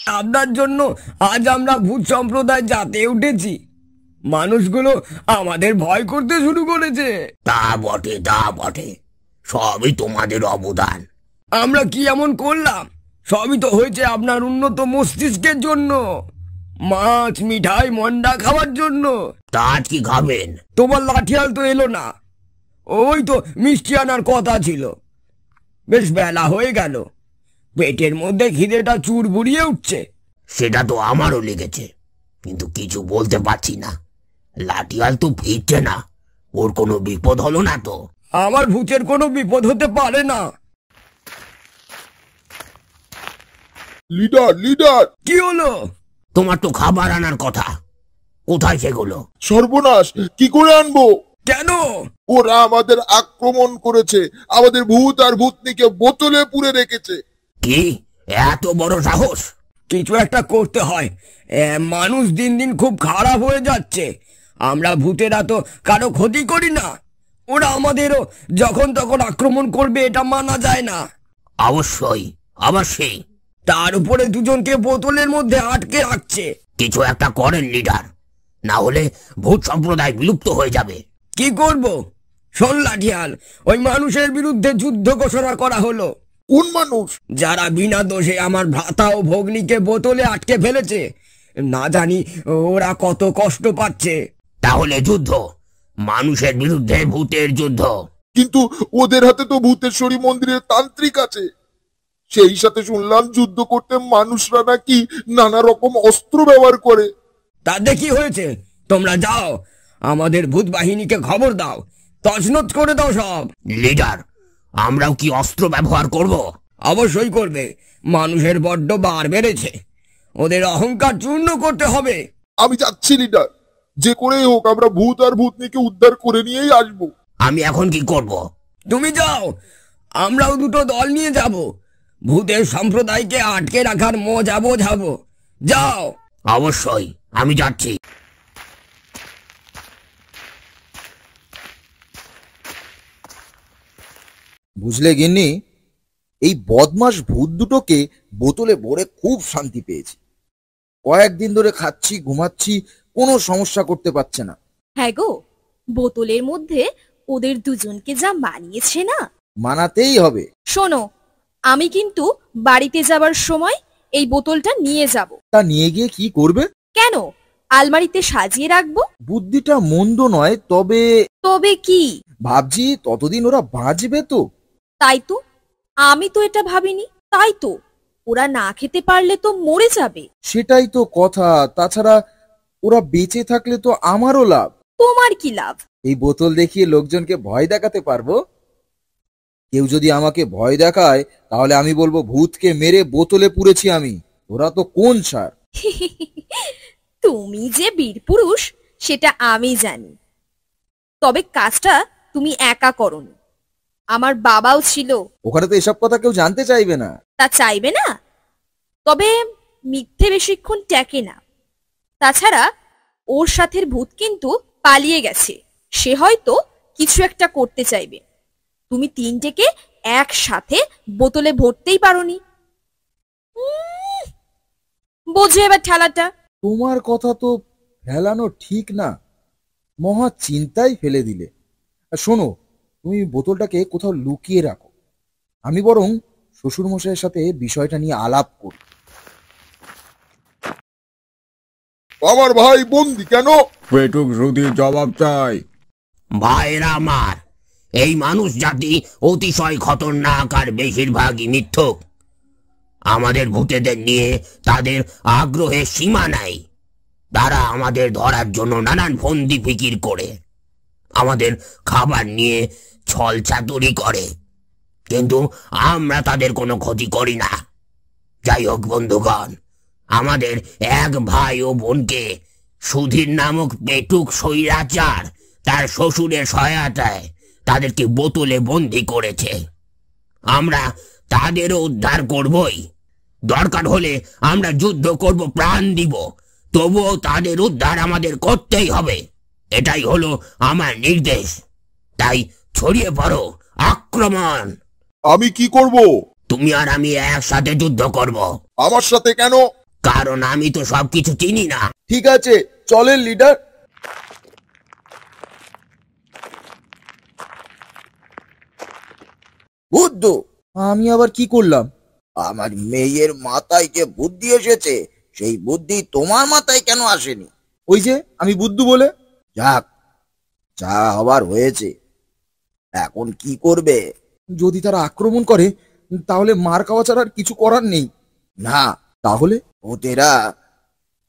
আপনার জন্য আজ আমরা ভূত সম্প্রদায় জাতে উঠেছি। মানুষগুলো আমাদের ভয় করতে শুরু করেছে। তা বটে, তা বটে, সবই তোমাদের অবদান। আমরা কি এমন করলাম? সবই তো হয়েছে আপনার উন্নত মস্তিষ্কের জন্য, মাছ মিঠাই মন্ডা খাওয়ার জন্য। তা আজ কি খাবেন? তোমার লাঠিয়াল তো এলো না। ওই তো মিষ্টি আনার কথা ছিল। বেশ বেলা হয়ে গেল, পেটের মধ্যে খিদেটা চুর বুড়িয়ে উঠছে। সেটা তো আমারও লেগেছে, কিন্তু কিছু বলতে পারছি না। লাঠিয়াল তো ফিরছে না, ওর কোনো বিপদ হলো না তো? আমার ভূতের কোনো বিপদ হতে পারে না। Leader, leader! কি হলো? তোমার তো খাবার আনার কথা, কোথায় সেগুলো? সর্বনাশ, কি করে আনবো? কেন? ওরা আমাদের আক্রমণ করেছে, আমাদের ভূত আর ভূতনিকে বোতলে পুরে রেখেছে। কি এত বড় সাহস? কিছু একটা করতে হয়। মানুষ দিন দিন খুব খারাপ হয়ে যাচ্ছে। আমরা ভূতেরা তো কারো ক্ষতি করি না, ওরা আমাদেরও যখন তখন আক্রমণ করবে, এটা মানা যায় না। অবশ্যই, অবশ্যই। তার উপরে দুজনকে বোতলের মধ্যে আটকে রাখছে। কিছু একটা করেন লিডার, না হলে ভূত সম্প্রদায় বিলুপ্ত হয়ে যাবে। কি করব? শোন লাঠিয়াল, ওই মানুষের বিরুদ্ধে যুদ্ধ ঘোষণা করা হলো। কোন মানুষ? যারা বিনা দোষে আমার ভ্রাতা ও ভগ্নীকে বোতলে আটকে ফেলেছে। না জানি ওরা কত কষ্ট পাচ্ছে। তাহলে যুদ্ধ, মানুষের বিরুদ্ধে ভূতের যুদ্ধ। কিন্তু ওদের হাতে তো ভূতেশ্বরী মন্দিরের তান্ত্রিক আছে। সেই সাথে শুনলাম যুদ্ধ করতে মানুষরা নাকি নানা রকম অস্ত্র ব্যবহার করে। তাতে কি হয়েছে? তোমরা যাও, আমাদের ভূত বাহিনীকে খবর দাও, তছনছ করে দাও সব। লিডার, আমরাও কি অস্ত্র ব্যবহার করব? অবশ্যই করবে। মানুষের বড্ড বার বেড়েছে, ওদের অহংকার চূর্ণ করতে হবে। আমি যাচ্ছি লিডার, যে করেই হোক আমরা ভূত আর ভূতনিকে উদ্ধার করে নিয়েই আসবো। আমি এখন কি করব? তুমি যাও, আমরাও দুটো দল নিয়ে যাব। ভূতের সম্প্রদায়কে আটকে রাখার মজা বোঝাবো। যাও। অবশ্যই, আমি যাচ্ছি। বুঝলে গিন্নি, এই বদমাস ভূত দুটোকে বোতলে ভরে খুব শান্তি পেয়েছি। কয়েকদিন ধরে খাচ্ছি, ঘুমাচ্ছি, কোনো সমস্যা করতে পারছে না। হ্যাঁ গো, বোতলের মধ্যে ওদের দুজনকে যা মানিয়েছে না। মানাতেই হবে। শোনো, আমি কিন্তু বাড়িতে যাবার সময় এই বোতলটা নিয়ে যাব। তা নিয়ে গিয়ে কি করবে? কেন, আলমারিতে সাজিয়ে রাখবো। বুদ্ধিটা মন্দ নয়, তবে তবে কি? ভাবছি ততদিন ওরা বাঁচবে তো। তাই তো, আমি তো এটা ভাবিনি। তাই তো, ওরা না খেতে পারলে তো মরে যাবে। সেটাই তো কথা। তাছাড়া ওরা বেঁচে থাকলে তো আমারও লাভ। তোমার কি লাভ? এই বোতল দেখিয়ে লোকজনকে ভয় দেখাতে পারবো। কেউ যদি আমাকে ভয় দেখায়, তাহলে আমি বলবো ভূতকে মেরে বোতলে পুরেছি আমি। ওরা তো কোন সার। তুমি যে বীর পুরুষ সেটা আমি জানি, তবে কাজটা তুমি একা করোনি, আমার বাবাও ছিল। ওখানে তো এসব কথা কেউ জানতে চাইবে না। তা চাইবে না? তবে মিথ্যে বেশিক্ষণ টেকে না। তাছাড়া ওর সাথের ভূত কিন্তু পালিয়ে গেছে, সে হয়তো কিছু একটা করতে চাইবে। তুমি তিনটেকে একসাথে বোতলে ভরতেই পারোনি। বোঝো এবার ঠেলাটা। তোমার কথা তো ফেলানো ঠিক না, মহা চিন্তায় ফেলে দিলে। আর শোনো, তুমি বোতলটাকে কোথাও লুকিয়ে রাখো, আমি বরং শ্বশুরমশাইয়ের সাথে বিষয়টা নিয়ে আলাপ করি। আমার ভাই বন্দি কেন? পেটুক শ্রুতির জবাব চাই। ভাইরা আমার, এই মানুষ জাতি অতিশয় খতরনাক আর বেশিরভাগই মিথ্যুক। আমাদের ভূতেদের নিয়ে তাদের আগ্রহের সীমা নাই। তারা আমাদের ধরার জন্য নানান ফন্দি ফিকির করে, আমাদের খাবার নিয়ে ছল চাতুরি করে, কিন্তু আমরা তাদের কোনো ক্ষতি করি না। যাই হোক বন্ধুগণ, আমাদের এক ভাই ও বোনকে সুধীর নামক পেটুক স্বৈরাচার তার শ্বশুরের সহায়তায় তাদেরকে বোতলে বন্দি করেছে। আমরা তাদেরও উদ্ধার করবই। দরকার হলে আমরা যুদ্ধ করব, প্রাণ দিব, তবুও তাদের উদ্ধার আমাদের করতেই হবে। এটাই হলো আমার নির্দেশ। তাই ছড়িয়ে পড়ো, আক্রমণ। আমি কি করব? তুমি আর আমি একসাথে যুদ্ধ করব। আমার সাথে কেন? কারণ আমি তো সবকিছু চিনি না। ঠিক আছে, চলেন লিডার। বুদ্ধ, আমি আবার কি করলাম? আমার মেয়ের মাথায় যে বুদ্ধি এসেছে সেই বুদ্ধি তোমার মাথায় কেন আসেনি? ওই যে আমি বুদ্ধু বলে। যাক, যা হবার হয়েছে, এখন কি করবে? যদি তারা আক্রমণ করে তাহলে মার খাওয়া ছাড়া আর কিছু করার নেই। না, তাহলে ওদেরা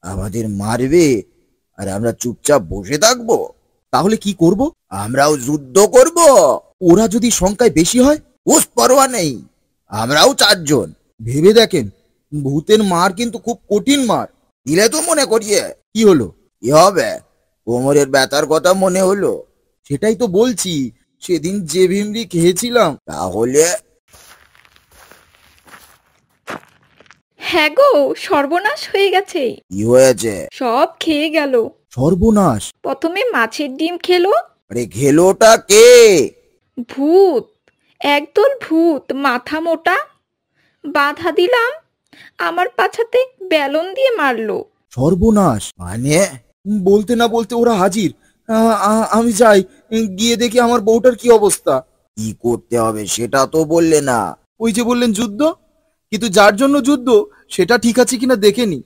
আমাদের মারবে আর আমরা চুপচাপ বসে থাকবো? তাহলে কি করব? আমরাও যুদ্ধ করব। ওরা যদি সংখ্যায় বেশি হয়? উস পরোয়া নেই, আমরাও 4 জন। ভেবে দেখেন, ভূতের মার কিন্তু খুব কঠিন মার। দিলে তো মনে করিয়ে কি হলো? কি হবে? কোমরের ব্যথার কথা মনে হলো? সেটাই তো বলছি, সেদিন যে ভিমরি খেয়েছিলাম। তাহলে হ্যাঁ গো, সর্বনাশ হয়ে গেছে। কি হয়েছে? সব খেয়ে গেল। সর্বনাশ! প্রথমে মাছের ডিম খেলো। আরে ঘেলোটা কে? ভূত, একদল ভূত মাথা মোটা। বাধা দিলাম, আমার পাছাতে বেলন দিয়ে মারলো। সর্বনাশ! মানে বলতে না বলতে ওরা হাজির। আমি যাই, গিয়ে দেখি আমার বউটার কি অবস্থা। কি করতে হবে সেটা তো বললে না। ওই যে বললেন যুদ্ধ, কিন্তু যার জন্য যুদ্ধ সেটা ঠিক আছে কিনা দেখে নি।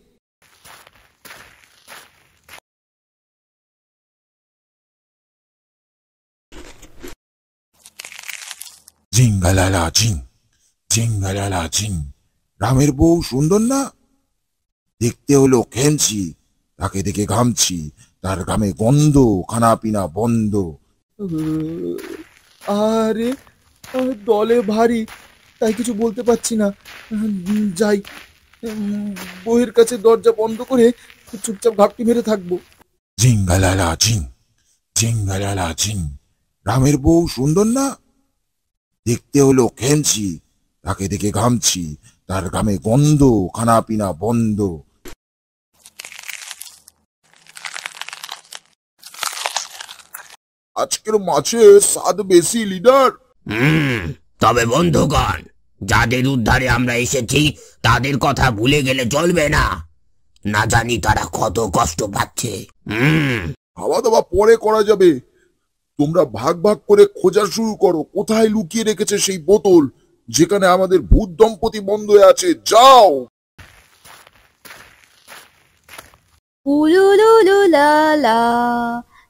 জিঙ্গালালা জিং, জিঙ্গালালা জিং। রামের বউ সুন্দর না? দেখতে হলো খেমছি, তাকে দেখে ঘামছি, তার ঘামে গন্ধ, খানা পিনা বন্ধ। আরে দলে ভারী, তাই কিছু বলতে পারছি না। যাই, বউয়ের কাছে দরজা বন্ধ করে চুপচাপ ঘাপটি মেরে থাকবো। জিঙ্গালালা জিং, জিঙ্গালালা জিং। রামের বউ সুন্দর না? দেখতে হলো খেমছি, তাকে দেখে ঘামছি, তার ঘামে গন্ধ, খানা পিনা বন্ধ। আজকের মাছের স্বাদ বেশি লিডার। তবে বন্ধুগণ, যাদের উদ্ধারে আমরা এসেছি তাদের কথা ভুলে গেলে চলবে না। না জানি তারা কত কষ্ট পাচ্ছে। খাওয়া দাওয়া পরে করা যাবে। তোমরা ভাগ ভাগ করে খোঁজা শুরু করো, কোথায় লুকিয়ে রেখেছে সেই বোতল যেখানে আমাদের ভূত দম্পতি বন্ধ হয়ে আছে। যাও। উলুলুলু লা লা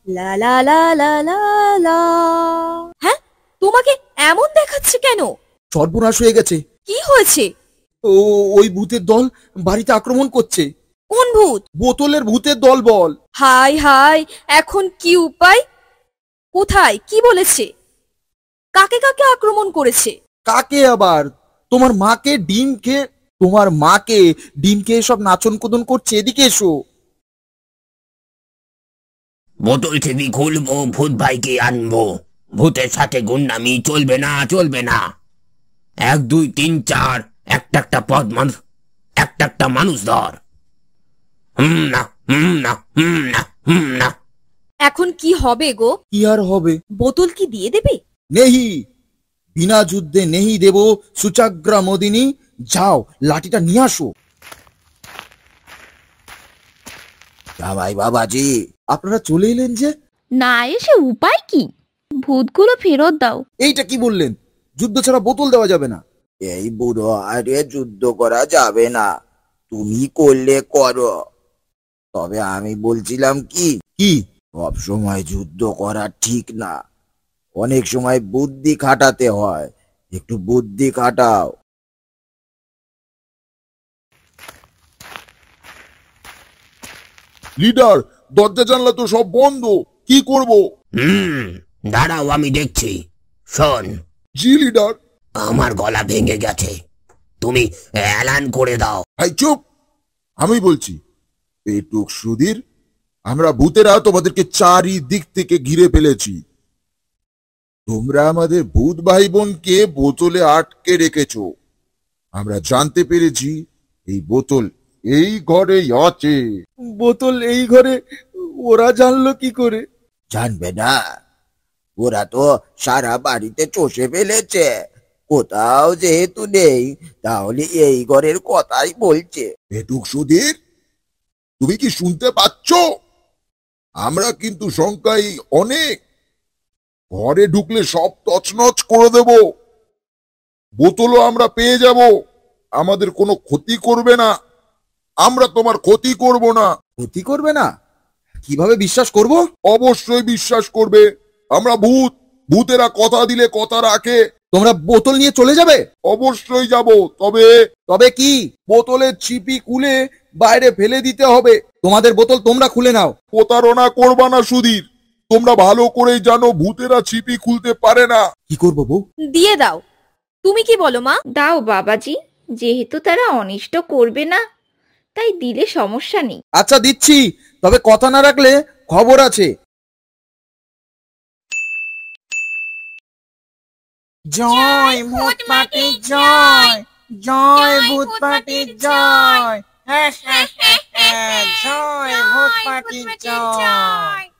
লা লা লা লা লা লা। হ্যাঁ, তোমাকে এমন দেখাচ্ছে কেন? সর্বনাশ হয়ে গেছে। কি হয়েছে? ওই ভূতের দল বাড়িতে আক্রমণ করছে। কোন ভূত? বোতলের ভূতের দল বল। হাই হাই, এখন কি উপায়? কোথায়? কি বলেছে? কাকে কাকে আক্রমণ করেছে? কাকে আবার? তোমার মাকে ডিম খেয়ে, তোমার মাকে ডিম খেয়ে সব নাচন কোদন করছে। এদিকে এসো। বোতল থেকে খুলবো, ভূত ভাইকে আনবো। ভূতের সাথে গুন্ডামি চলবে না, চলবে না। 1 2 3 4, একটা একটা পদ মানুষ, একটা একটা মানুষ ধর। না, না, না, না। এখন কি হবে গো? কি আর হবে? বোতল কি দিয়ে দেবে? নেহি, বিনা যুদ্ধে নেহি দেব সুচাগ্রা মোদিনী। যাও, লাঠিটা নিয়ে আসো। জামাই বাবাজি, আপনারা চলে এলেন যে? না এসে উপায় কি? ভূতগুলো ফেরত দাও। এইটা কি বললেন? যুদ্ধ ছাড়া বোতল দেওয়া যাবে না। এই বুড়ো আরে যুদ্ধ করা যাবে না, তুমি করলে করো। তবে আমি বলছিলাম কি, কি? সব সময় যুদ্ধ করা ঠিক না, অনেক সময় বুদ্ধি খাটাতে হয়। একটু বুদ্ধি খাটাও। লিডার, দরজা জানলা তো সব বন্ধ, কি করব? দাঁড়াও, আমি দেখছি। শোন, জি লিডার। আমার গলা ভেঙে গেছে, তুমি এলান করে দাও। ভাই চুপ, আমি বলছি। পেটুক সুধীর, আমরা ভূতেরা তোমাদেরকে চারিদিক থেকে ঘিরে ফেলেছি। তোমরা আমাদের ভূত ভাই বোনকে বোতলে আটকে রেখেছো। আমরা জানতে পেরেছি এই বোতল এই ঘরেই আছে। বোতল এই ঘরে? ওরা জানলো কি করে? জানবে না, ওরা তো সারা বাড়িতে চষে ফেলেছে। কোথাও যেহেতু নেই, তাহলে এই ঘরের কথাই বলছে। পেটুক সুধীর, তুমি কি শুনতে পাচ্ছ? আমরা কিন্তু সংখ্যায় অনেক। ঘরে ঢুকলে সব তছনছ করে দেব। বোতলও আমরা পেয়ে যাব। আমাদের কোনো ক্ষতি করবে না। আমরা তোমার ক্ষতি করব না। ক্ষতি করবে না? কিভাবে বিশ্বাস করব? অবশ্যই বিশ্বাস করবে। আমরা ভূত। ভূতেরা কথা দিলে কথা রাখে। তোমরা বোতল নিয়ে চলে যাবে? অবশ্যই যাব। তবে তবে কি? বোতলের ছিপি খুলে বাইরে ফেলে দিতে হবে। তোমাদের বোতল তোমরা খুলে নাও। প্রতারণা করবা না সুধীর। তোমরা ভালো করেই জানো ভূতেরা ছিপি খুলতে পারে না। কি করবো বউ? দিয়ে দাও। তুমি কি বলো মা? দাও বাবাজি, যেহেতু তারা অনিষ্ট করবে না তাই দিলে সমস্যা নেই। আচ্ছা দিচ্ছি, তবে কথা না রাখলে খবর আছে। জয় ভূতপাটি জয়, জয় ভূতপাটি জয়, জয় ভূতপাটি জয়।